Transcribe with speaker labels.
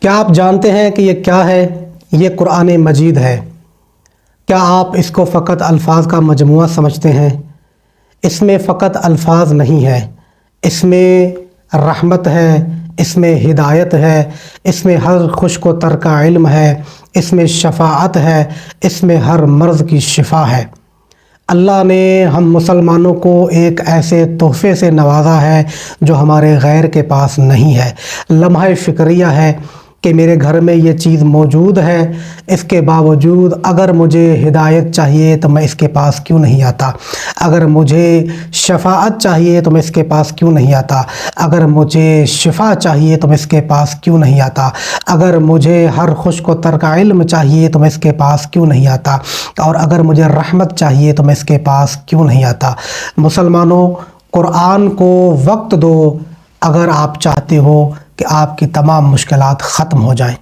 Speaker 1: کیا آپ جانتے ہیں کہ یہ کیا ہے؟ یہ قرآن مجید ہے۔ کیا آپ اس کو فقط الفاظ کا مجموعہ سمجھتے ہیں؟ اس میں فقط الفاظ نہیں ہے، اس میں رحمت ہے، اس میں ہدایت ہے، اس میں ہر خشک و تر کا علم ہے، اس میں شفاعت ہے، اس میں ہر مرض کی شفا ہے۔ اللہ نے ہم مسلمانوں کو ایک ایسے تحفے سے نوازا ہے جو ہمارے غیر کے پاس نہیں ہے۔ لمحہ فکریہ ہے کہ میرے گھر میں یہ چیز موجود ہے، اس کے باوجود اگر مجھے ہدایت چاہیے تو میں اس کے پاس کیوں نہیں آتا؟ اگر مجھے شفاعت چاہیے تو میں اس کے پاس کیوں نہیں آتا؟ اگر مجھے شفا چاہیے تو میں اس کے پاس کیوں نہیں آتا؟ اگر مجھے ہر خشک و تر کا علم چاہیے تو میں اس کے پاس کیوں نہیں آتا؟ اور اگر مجھے رحمت چاہیے تو میں اس کے پاس کیوں نہیں آتا؟ مسلمانوں، قرآن کو وقت دو اگر آپ چاہتے ہو کہ آپ کی تمام مشکلات ختم ہو جائیں۔